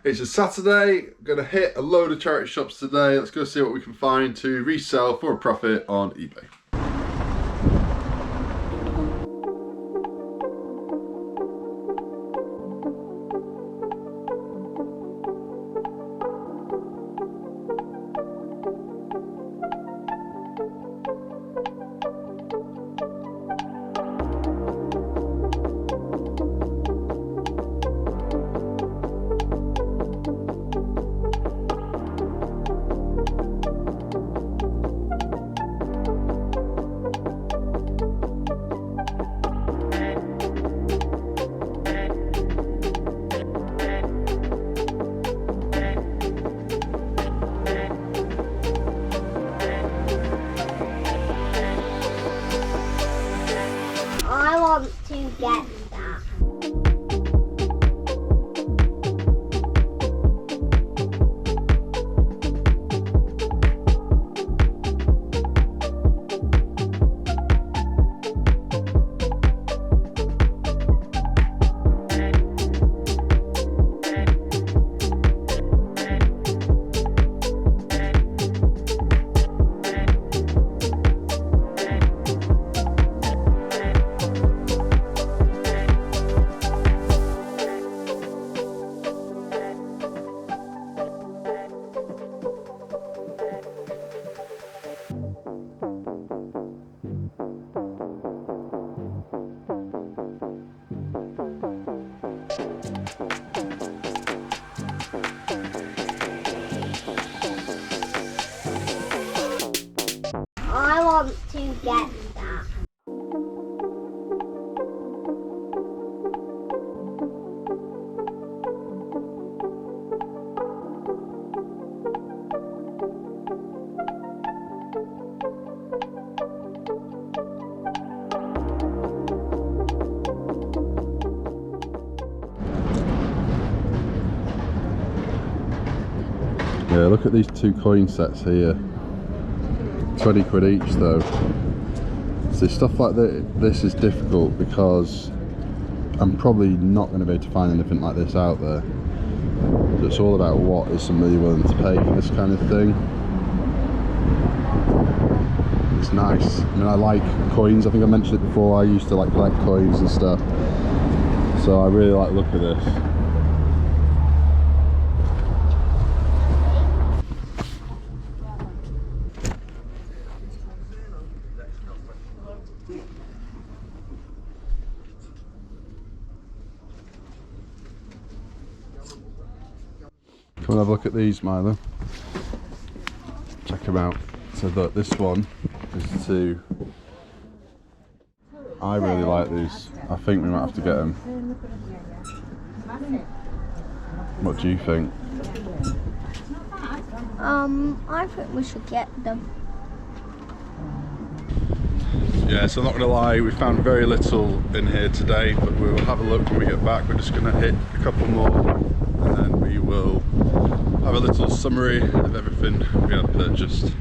It's a Saturday, I'm gonna hit a load of charity shops today. Let's go see what we can find to resell for a profit on eBay. I want to get that. I want to get that. Yeah, look at these two coin sets here. 20 quid each though. So stuff like this is difficult because I'm probably not going to be able to find anything like this out there. So it's all about what is somebody willing to pay for this kind of thing. It's nice. I mean, I like coins. I think I mentioned it before. I used to like collect coins and stuff. So I really like the look of this. Come and have a look at these, Milo. Check them out. So look, this one is two. I really like these. I think we might have to get them. What do you think? I think we should get them. Yeah, so I'm not going to lie, we found very little in here today, but we'll have a look when we get back. We're just going to hit a couple more and then we will have a little summary of everything we have purchased.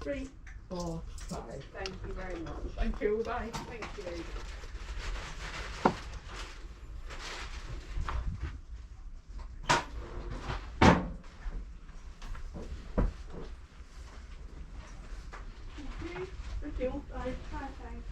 3, 4, 5. Thank you very much. Thank you. Bye. Thank you. Thank you. Bye. Bye. Thanks.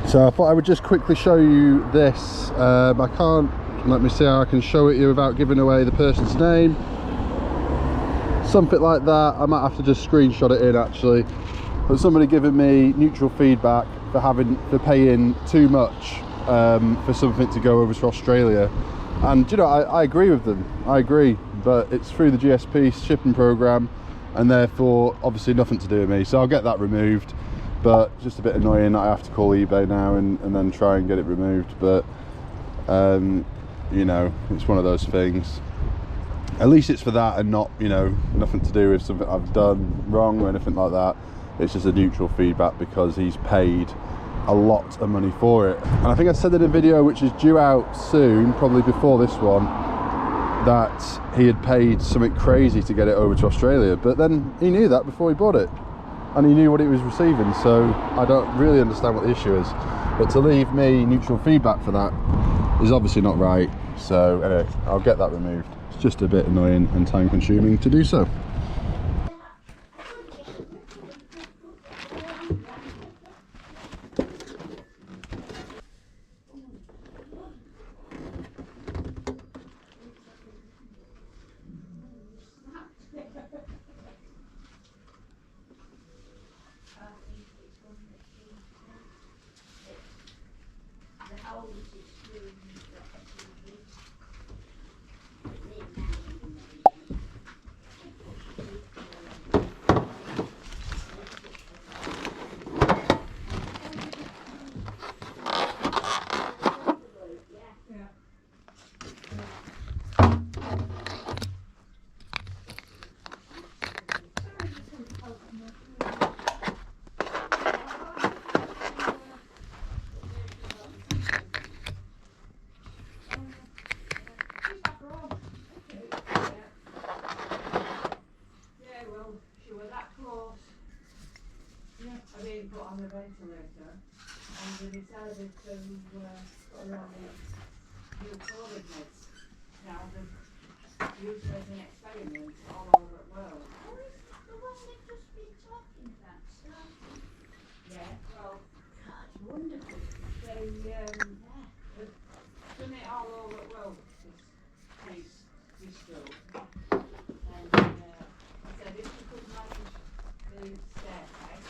So I thought I would just quickly show you this. I can't, let me see how I can show it you without giving away the person's name. Something like that. I might have to just screenshot it in actually. But somebody giving me neutral feedback for paying too much for something to go over to Australia. And you know, I agree with them. I agree, but it's through the GSP shipping program, and therefore obviously nothing to do with me. So I'll get that removed. But just a bit annoying that I have to call eBay now and then try and get it removed. But you know, it's one of those things. At least it's for that and not, you know, nothing to do with something I've done wrong or anything like that. It's just a neutral feedback because he's paid a lot of money for it. And I think I said in a video which is due out soon, probably before this one, that he had paid something crazy to get it over to Australia. But then he knew that before he bought it, and he knew what he was receiving. So I don't really understand what the issue is. But to leave me neutral feedback for that is obviously not right. So anyway, I'll get that removed. It's just a bit annoying and time consuming to do so. I didn't put on the ventilator, and they decided to put her on the new COVID meds. Now they've used it as an experiment all over the world. Oh, is that the one they've just been talking about? Yeah, well, that's wonderful. They've done it all over the world, this school. And I said, if you could manage the staircase,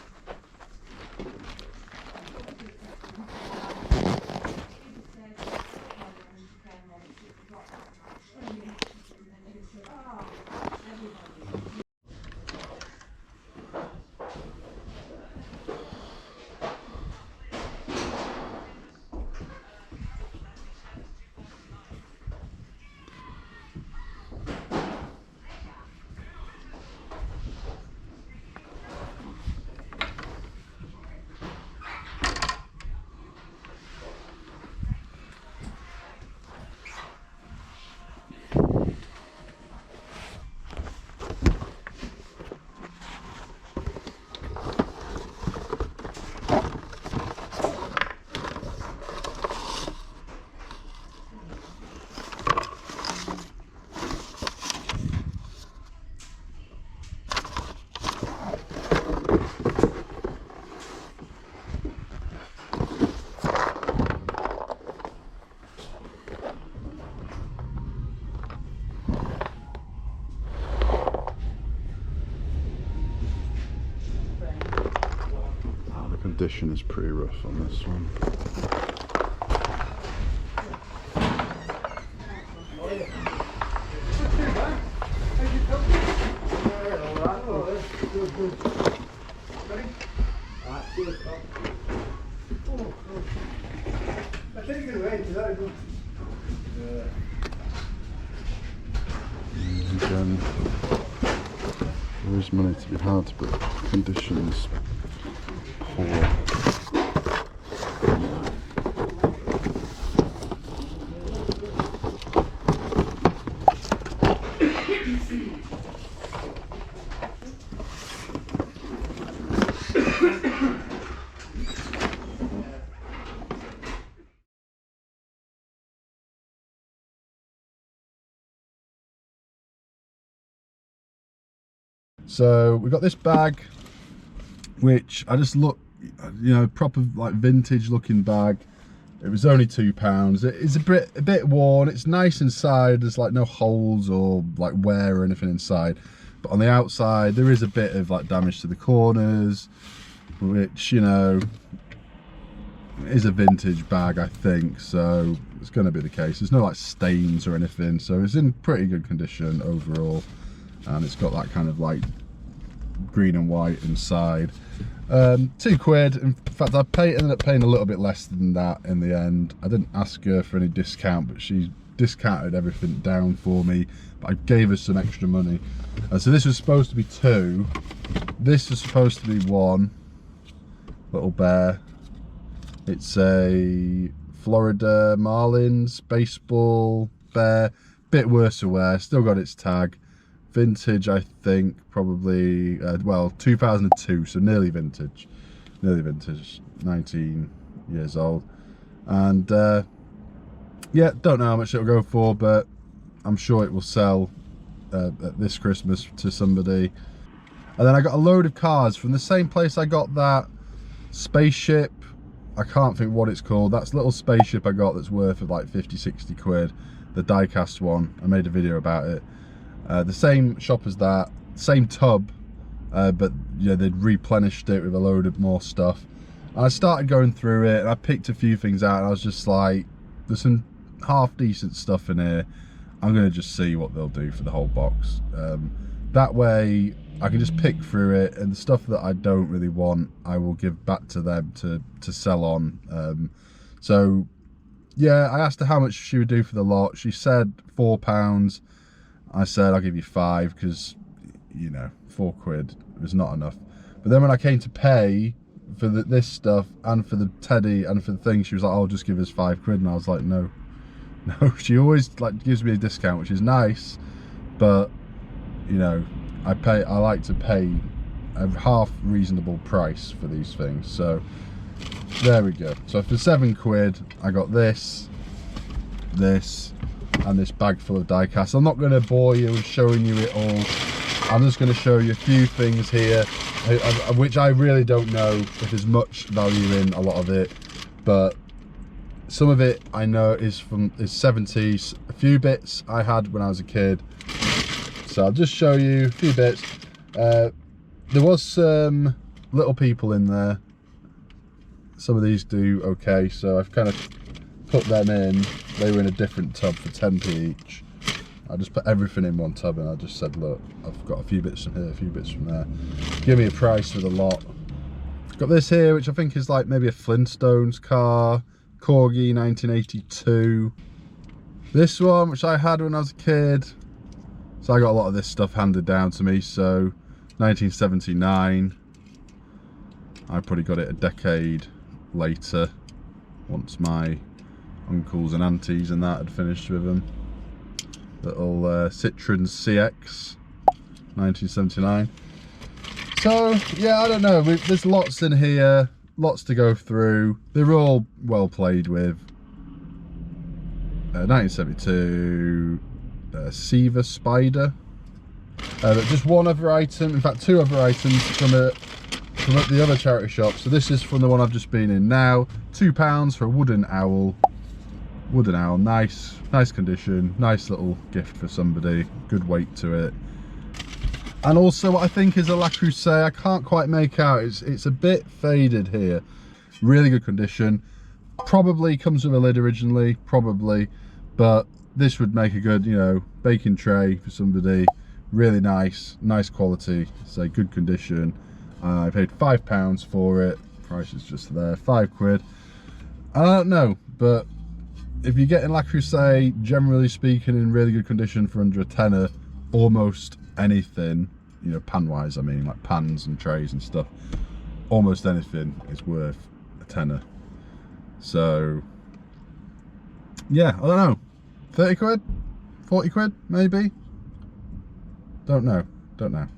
Condition is pretty rough on this one. again. There is money to be had, but conditions poor. So we got this bag, which I just look, you know, proper like vintage looking bag. It was only £2. It is a bit worn. It's nice inside. There's like no holes or like wear or anything inside. But on the outside, there is a bit of like damage to the corners, which, you know, is a vintage bag, I think. So it's going to be the case. There's no like stains or anything. So it's in pretty good condition overall. And it's got that kind of like green and white inside. £2. In fact, I ended up paying a little bit less than that in the end. I didn't ask her for any discount, but she discounted everything down for me. But I gave her some extra money. So this was supposed to be 2. This was supposed to be 1 little bear. It's a Florida Marlins baseball bear. Bit worse to wear. Still got its tag. Vintage, I think, probably, well, 2002, so nearly vintage, 19 years old. And yeah, don't know how much it'll go for, but I'm sure it will sell at this Christmas to somebody. And then I got a load of cards from the same place I got that spaceship. I can't think what it's called. That's little spaceship I got that's worth of like 50-60 quid, the die-cast one. I made a video about it. The same shop as that, same tub, but yeah, they'd replenished it with a load of more stuff. And I started going through it and I picked a few things out and I was just like, there's some half decent stuff in here. I'm going to just see what they'll do for the whole box. That way I can just pick through it, and the stuff that I don't really want, I will give back to them to sell on. So yeah, I asked her how much she would do for the lot. She said £4. I said, I'll give you 5 because, you know, £4 was not enough. But then when I came to pay for this stuff and for the teddy and for the thing, she was like, I'll just give us £5. And I was like, no. She always like gives me a discount, which is nice, but you know, I like to pay a half reasonable price for these things. So there we go. So for £7, I got this, and this bag full of die casts. I'm not going to bore you with showing you it all. I'm just going to show you a few things here, which I really don't know if there's much value in a lot of it, but some of it I know is 70s. A few bits I had when I was a kid, so I'll just show you a few bits. There was some little people in there. Some of these do okay, so I've kind of put them in. They were in a different tub for 10p each. I just put everything in one tub and I just said, look, I've got a few bits from here, a few bits from there. Give me a price for the lot. Got this here, which I think is like maybe a Flintstones car. Corgi 1982. This one, which I had when I was a kid. So I got a lot of this stuff handed down to me. So 1979. I probably got it a decade later, once my uncles and aunties and that had finished with them. Little Citroen CX 1979. So yeah, I don't know, there's lots in here, lots to go through. They're all well played with. 1972 Seaver Spider. Just one other item, in fact 2 other items from the other charity shop. So this is from the one I've just been in now. £2 for a wooden owl. Wooden owl, nice condition, nice little gift for somebody, good weight to it. And also what I think is a Le Creuset, I can't quite make out, it's a bit faded here. Really good condition. Probably comes with a lid originally, probably, but this would make a good, you know, baking tray for somebody. Really nice quality, say good condition. I paid £5 for it, price is just there, £5. I don't know, but if you're getting Le Creuset, generally speaking, in really good condition for under a tenner, almost anything, you know, pan wise, I mean, like pans and trays and stuff, almost anything is worth a tenner. So yeah, I don't know, 30 quid, 40 quid maybe, don't know,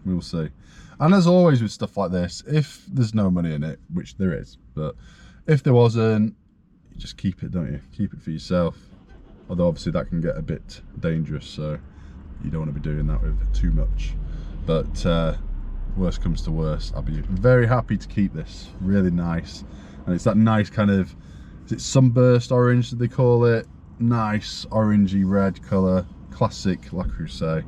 we'll see. And as always with stuff like this, if there's no money in it, which there is, but if there wasn't, you just keep it, don't you? Keep it for yourself. Although obviously that can get a bit dangerous, so you don't want to be doing that with too much. But worst comes to worst, I'll be very happy to keep this. Really nice. And it's that nice kind of, is it sunburst orange that they call it? Nice orangey red colour, classic La Creuset.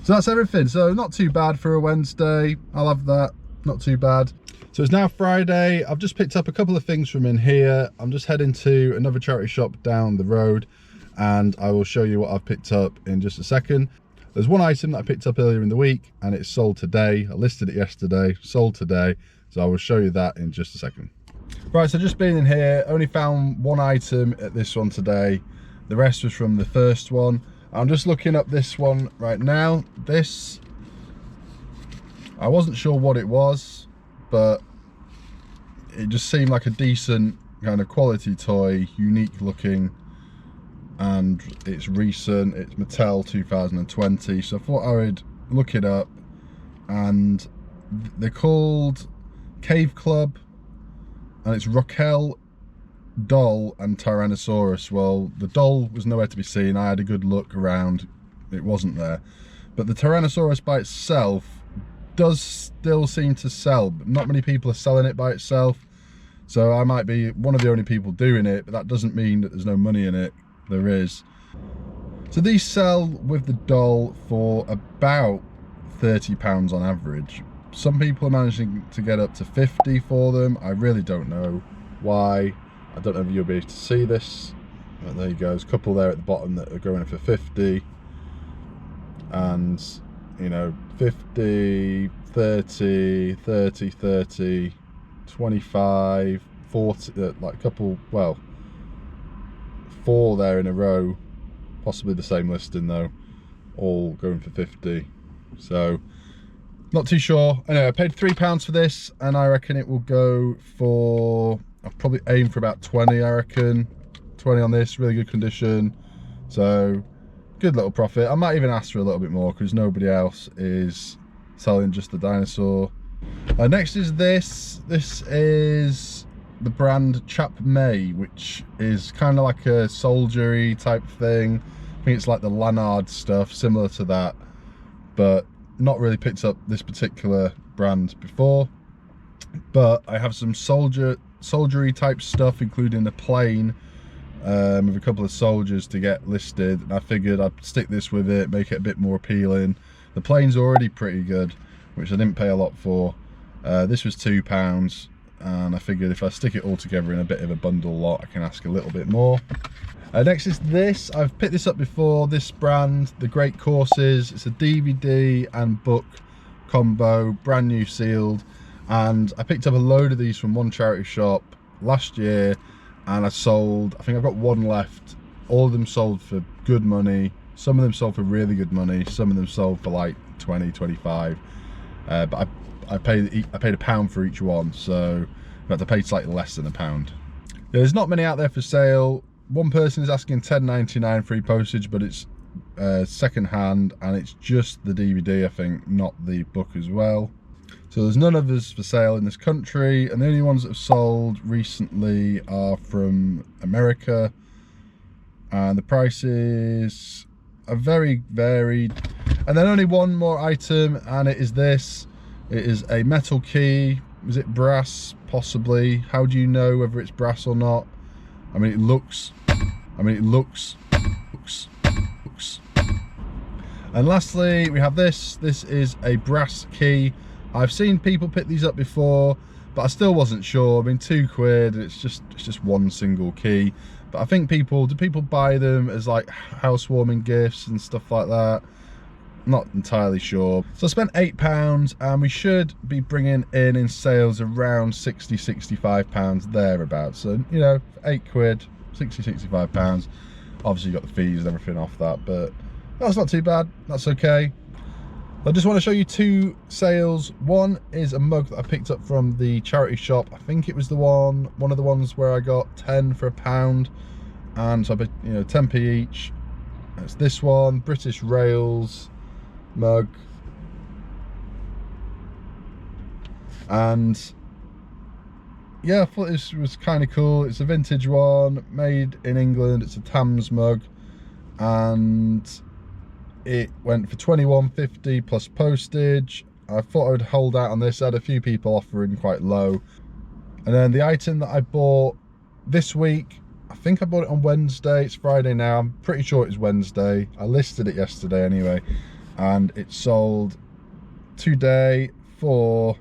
So that's everything. So not too bad for a Wednesday. I'll have that, not too bad. So it's now Friday. I've just picked up a couple of things from in here. I'm just heading to another charity shop down the road, and I will show you what I've picked up in just a second. There's one item that I picked up earlier in the week and it's sold today. I listed it yesterday, sold today. So I will show you that in just a second. Right, so just been in here, only found one item at this one today. The rest was from the first one. I'm just looking up this one right now. This, I wasn't sure what it was, but it just seemed like a decent kind of quality toy, unique looking, and it's recent, it's Mattel 2020, so I thought I would look it up. And they're called Cave Club, and it's Raquel, doll and Tyrannosaurus. Well, the doll was nowhere to be seen. I had a good look around, it wasn't there, but the Tyrannosaurus by itself does still seem to sell, but not many people are selling it by itself, so I might be one of the only people doing it, but that doesn't mean that there's no money in it. There is. So these sell with the doll for about £30 on average. Some people are managing to get up to 50 for them. I really don't know why. I don't know if you'll be able to see this. But there you go, there's a couple there at the bottom that are going for 50. And, you know, 50, 30, 30, 30, 25, 40, like a couple, well, 4 there in a row, possibly the same listing though, all going for 50. So, not too sure. Anyway, I paid £3 for this, and I reckon it will go for, I'll probably aim for about 20, I reckon. 20 on this, really good condition. So, good little profit. I might even ask for a little bit more because nobody else is selling just the dinosaur. Next is this. This is the brand Chap May, which is kind of like a soldiery type thing. I think it's like the Lanard stuff, similar to that, but not really picked up this particular brand before. But I have some soldiery type stuff, including a plane with a couple of soldiers to get listed, and I figured I'd stick this with it, make it a bit more appealing. The plane's already pretty good, which I didn't pay a lot for. This was £2, and I figured if I stick it all together in a bit of a bundle lot, I can ask a little bit more. Next is this. I've picked this up before, this brand, The Great Courses. It's a DVD and book combo, brand new sealed, and I picked up a load of these from one charity shop last year, and I sold, I think I've got one left. All of them sold for good money. Some of them sold for really good money. Some of them sold for like 20, 25. But I paid £1 for each one, so in fact I paid slightly less than £1. There's not many out there for sale. One person is asking £10.99 free postage, but it's second hand, and it's just the DVD, I think, not the book as well. So there's none of us for sale in this country, and the only ones that have sold recently are from America, and the prices are very varied. And then only one more item, and it is this. It is a metal key. Is it brass? Possibly. How do you know whether it's brass or not? I mean, it looks. And lastly, we have this. This is a brass key. I've seen people pick these up before, but I still wasn't sure. I mean, £2, it's just one single key. But I think do people buy them as like housewarming gifts and stuff like that? Not entirely sure. So I spent £8, and we should be bringing in sales around 60, 65 pounds thereabouts. So, you know, £8, 60, 65 pounds. Obviously you got the fees and everything off that, but That's not too bad, that's okay. I just want to show you two sales. One is a mug that I picked up from the charity shop. I think it was one of the ones where I got 10 for £1, and so I paid, 10p each. It's this one, British Rails mug, and yeah, I thought this was kind of cool. It's a vintage one, made in England. It's a Thames mug, and it went for £21.50 plus postage. I thought I would hold out on this. I had a few people offering quite low. And then the item that I bought this week, I think I bought it on Wednesday. It's Friday now. I'm pretty sure it was Wednesday. I listed it yesterday anyway, and it sold today for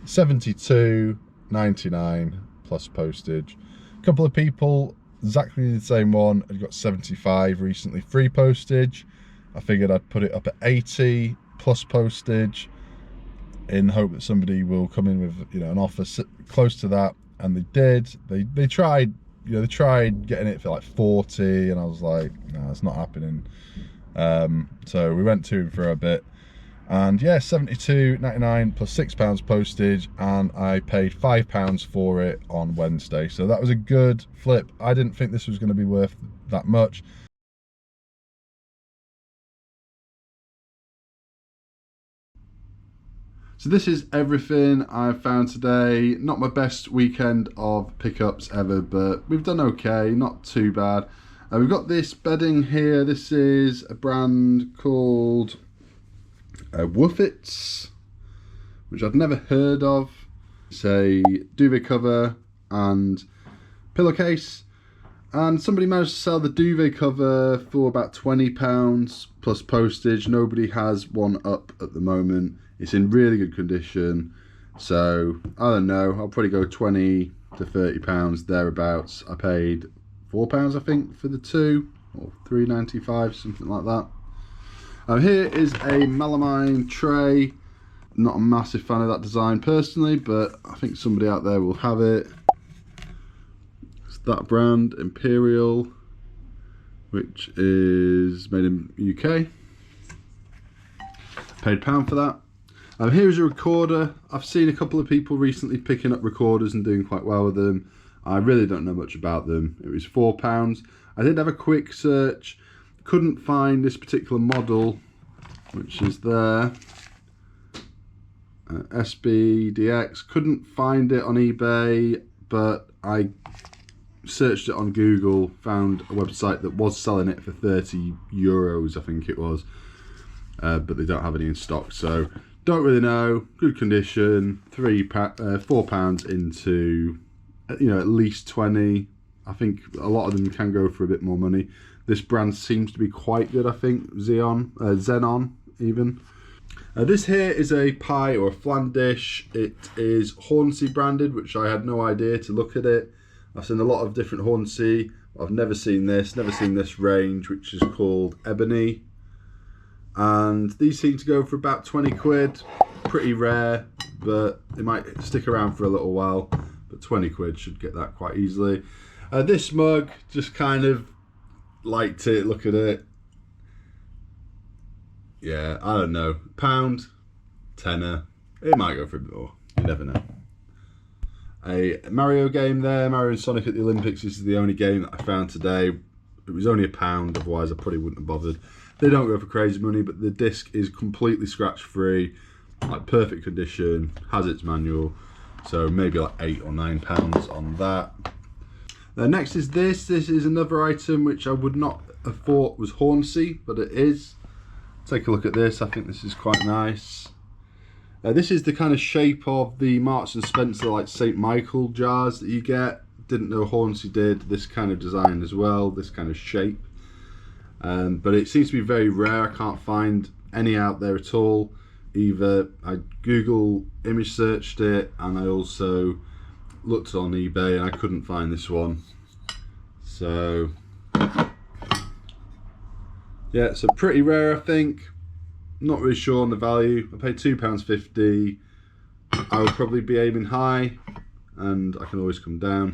£72.99 plus postage. A couple of people, exactly the same one, had got 75 recently, free postage. I figured I'd put it up at 80 plus postage in hope that somebody will come in with an offer close to that, and they did. They tried they tried getting it for like 40, and I was like, no, it's not happening. So we went to him for a bit, and yeah, £72.99 plus £6 postage, and I paid £5 for it on Wednesday. So that was a good flip. I didn't think this was going to be worth that much. So this is everything I've found today. Not my best weekend of pickups ever, but we've done okay, not too bad. We've got this bedding here. This is a brand called Woofits, which I've never heard of. It's a duvet cover and pillowcase, and somebody managed to sell the duvet cover for about £20 plus postage. Nobody has one up at the moment. It's in really good condition, so I don't know, I'll probably go 20 to £30 thereabouts. I paid £4 I think for the two, or £3.95, something like that. Here is a melamine tray. Not a massive fan of that design personally, but I think somebody out there will have it. It's that brand, Imperial, which is made in UK. Paid £1 for that. Here's a recorder. I've seen a couple of people recently picking up recorders and doing quite well with them. I really don't know much about them. It was £4. I did have a quick search. Couldn't find this particular model, which is there. SBDX. Couldn't find it on eBay, but I searched it on Google, found a website that was selling it for €30, I think it was. But they don't have any in stock, so don't really know. Good condition. £4 into at least 20. I think a lot of them can go for a bit more money. This brand seems to be quite good, I think. Xenon even. This here is a pie or a flan dish. It is Hornsey branded, which I had no idea to look at it. I've seen a lot of different Hornsey. I've never seen this range, which is called Ebony. And these seem to go for about 20 quid. Pretty rare, but they might stick around for a little while. But 20 quid should get that quite easily. This mug, just kind of liked it, look at it. Yeah, I don't know, £1, tenner. It might go for a bit more, you never know. A Mario game there, Mario and Sonic at the Olympics. This is the only game that I found today. It was only £1, otherwise I probably wouldn't have bothered. They don't go for crazy money, but the disc is completely scratch free, like perfect condition, has its manual, so maybe like £8 or £9 on that. Next is this. This is another item which I would not have thought was Hornsey, but it is. Take a look at this. I think this is quite nice. This is the kind of shape of the Marks and Spencer like St. Michael jars that you get. Didn't know Hornsey did this kind of design as well, this kind of shape. But it seems to be very rare. I can't find any out there at all. Either I Google image searched it, and I also looked on eBay and I couldn't find this one. So yeah, so pretty rare I think. Not really sure on the value. I paid £2.50. I would probably be aiming high, and I can always come down.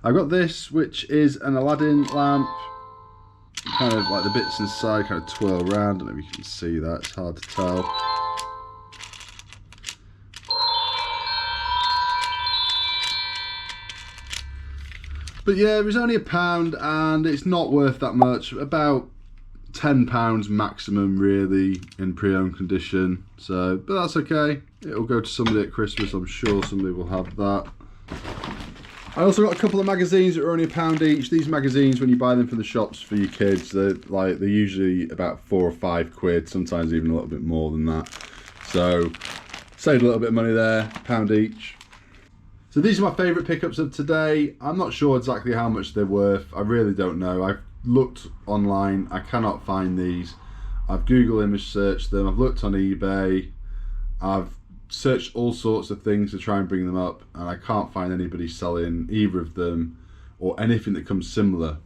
I got this, which is an Aladdin lamp. kind of like the bits inside kind of twirl around. I don't know if you can see that, it's hard to tell. But yeah, it was only £1 and it's not worth that much. About £10 maximum really in pre-owned condition. So, but that's okay. It'll go to somebody at Christmas. I'm sure somebody will have that. I also got a couple of magazines that are only £1 each. These magazines, when you buy them from the shops for your kids, they're usually about £4 or £5, sometimes even a little bit more than that. So saved a little bit of money there, £1 each. So these are my favourite pickups of today. I'm not sure exactly how much they're worth. I really don't know. I've looked online. I cannot find these. I've Google image searched them. I've looked on eBay. I've searched all sorts of things to try and bring them up, and I can't find anybody selling either of them or anything that comes similar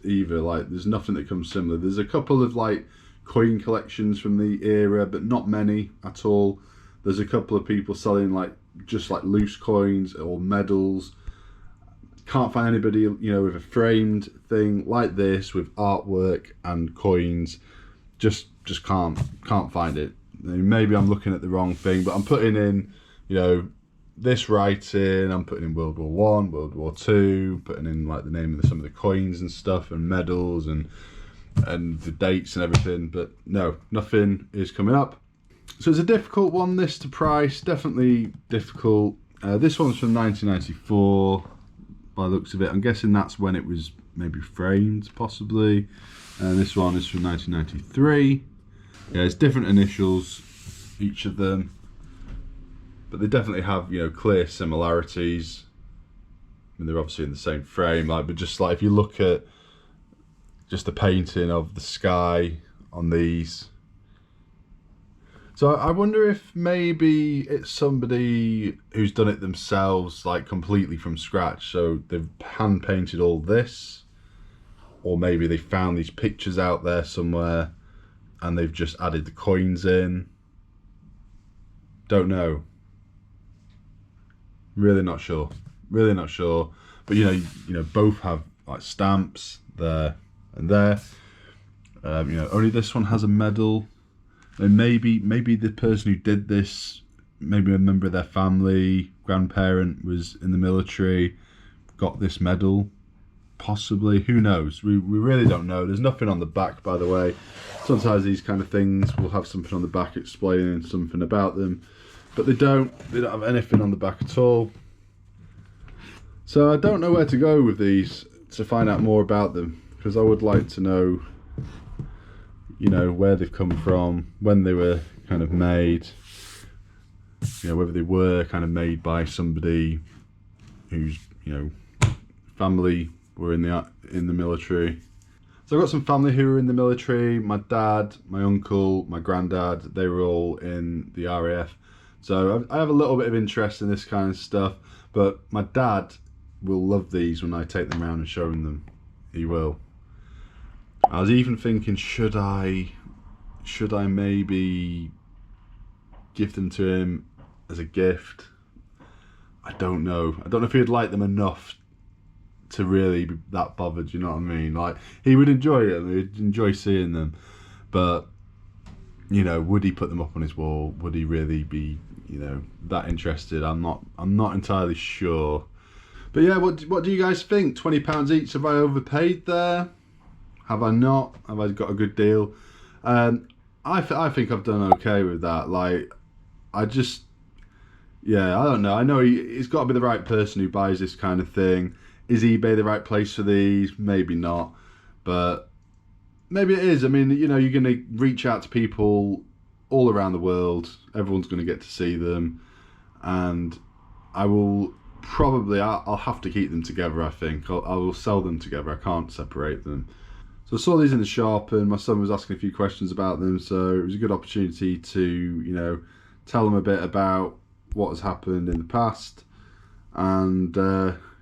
either. Like, there's nothing that comes similar. There's a couple of like coin collections from the era, but not many at all. There's a couple of people selling like just like loose coins or medals. Can't find anybody, you know, with a framed thing like this with artwork and coins. Just can't find it. Maybe I'm looking at the wrong thing, but I'm putting in, you know, this writing. I'm putting in World War One, World War Two, putting in like the name of some of the coins and stuff and medals and the dates and everything. But no, nothing is coming up. So it's a difficult one, this to price, definitely difficult. This one's from 1994 by the looks of it. I'm guessing that's when it was maybe framed, possibly. And this one is from 1993. Yeah, it's different initials, each of them. But they definitely have, you know, clear similarities. I mean, they're obviously in the same frame, like, but just like if you look at just the painting of the sky on these. So I wonder if maybe it's somebody who's done it themselves, like completely from scratch. So they've hand painted all this, or maybe they found these pictures out there somewhere and they've just added the coins in. Don't know. Really not sure. Really not sure. But you know, both have like stamps there and there. You know, only this one has a medal. And maybe the person who did this, maybe a member of their family, grandparent was in the military, got this medal, possibly. Who knows? We really don't know. There's nothing on the back, by the way. Sometimes these kind of things will have something on the back explaining something about them, but they don't have anything on the back at all. So I don't know where to go with these to find out more about them, because I would like to know, you know, where they've come from, when they were kind of made, you know, whether they were kind of made by somebody whose, you know, family were in the military. So I've got some family who were in the military. My dad, my uncle, my granddad, they were all in the RAF. So I have a little bit of interest in this kind of stuff, but my dad will love these when I take them around and show them. He will. I was even thinking, should I maybe give them to him as a gift? I don't know. I don't know if he'd like them enough to really be that bothered, you know what I mean? Like, he would enjoy them, he'd enjoy seeing them, but, you know, would he put them up on his wall? Would he really be, you know, that interested? I'm not entirely sure. But yeah, what do you guys think? £20 each, have I overpaid there? Have I not? Have I got a good deal? I think I've done okay with that. Like, yeah, I don't know. I know he's got to be the right person who buys this kind of thing. Is eBay the right place for these? Maybe not, but maybe it is. I mean, you know, you're going to reach out to people all around the world. Everyone's going to get to see them, and I'll have to keep them together. I think I will sell them together. I can't separate them. So I saw these in the shop, and my son was asking a few questions about them, so it was a good opportunity to, you know, tell him a bit about what has happened in the past. And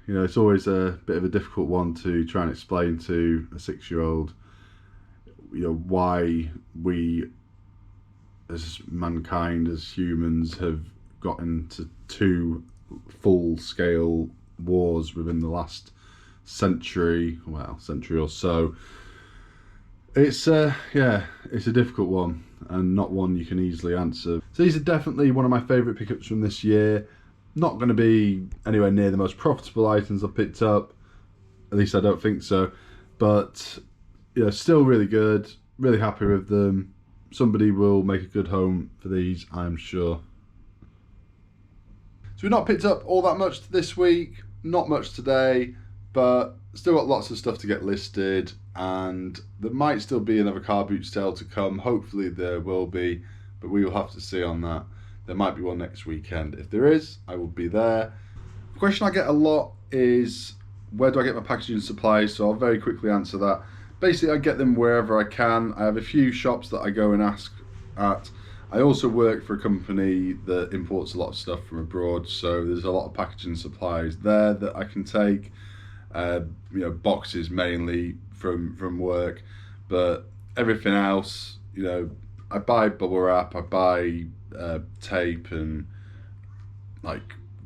you know, it's always a bit of a difficult one to try and explain to a 6-year-old, you know, why we as mankind, as humans, have got into 2 full-scale wars within the last century or so. It's yeah, it's a difficult one and not one you can easily answer. So these are definitely one of my favourite pickups from this year. Not going to be anywhere near the most profitable items I've picked up, at least I don't think so. But you know, still really good. Really happy with them. Somebody will make a good home for these, I'm sure. So we've not picked up all that much this week. Not much today, but still got lots of stuff to get listed, and there might still be another car boot sale to come. Hopefully there will be, but we will have to see on that. There might be one next weekend. If there is, I will be there. The question I get a lot is, where do I get my packaging supplies? So I'll very quickly answer that. Basically, I get them wherever I can. I have a few shops that I go and ask at. I also work for a company that imports a lot of stuff from abroad, so there's a lot of packaging supplies there that I can take. You know, boxes mainly from work, but everything else, you know, I buy bubble wrap, I buy tape, and like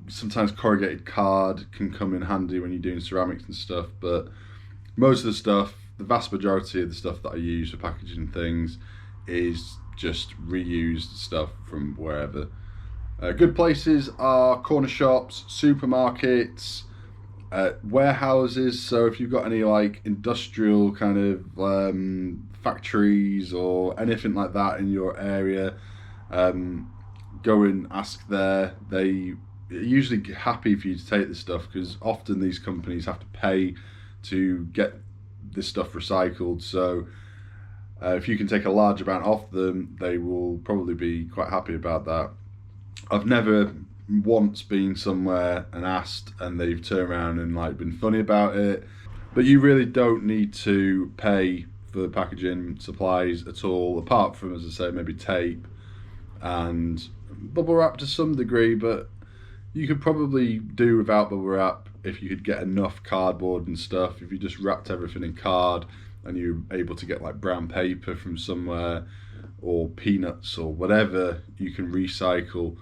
sometimes corrugated card can come in handy when you're doing ceramics and stuff, but most of the stuff, the vast majority of the stuff that I use for packaging things is just reused stuff from wherever. Good places are corner shops, supermarkets, warehouses. So if you've got any like industrial kind of factories or anything like that in your area, go and ask there. They are usually happy for you to take this stuff, because often these companies have to pay to get this stuff recycled. So if you can take a large amount off them, they will probably be quite happy about that. I've never once been somewhere and asked and they've turned around and like been funny about it, but you really don't need to pay for the packaging supplies at all, apart from, as I say, maybe tape and bubble wrap to some degree, but you could probably do without bubble wrap if you could get enough cardboard and stuff. If you just wrapped everything in card and you're able to get like brown paper from somewhere or peanuts or whatever you can recycle.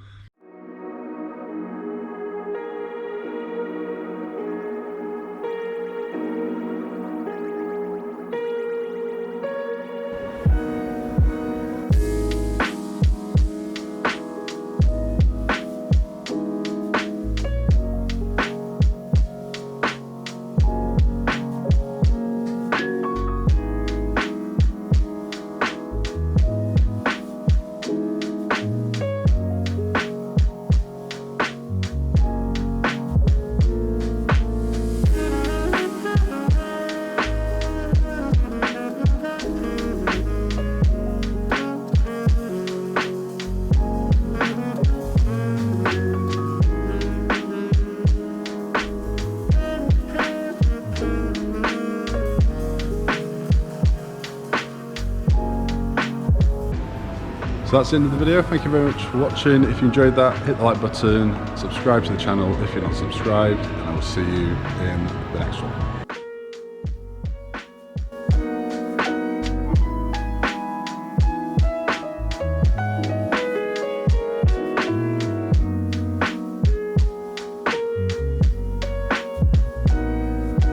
So that's the end of the video. Thank you very much for watching. If you enjoyed that, hit the like button, subscribe to the channel if you're not subscribed, and I will see you in the next one.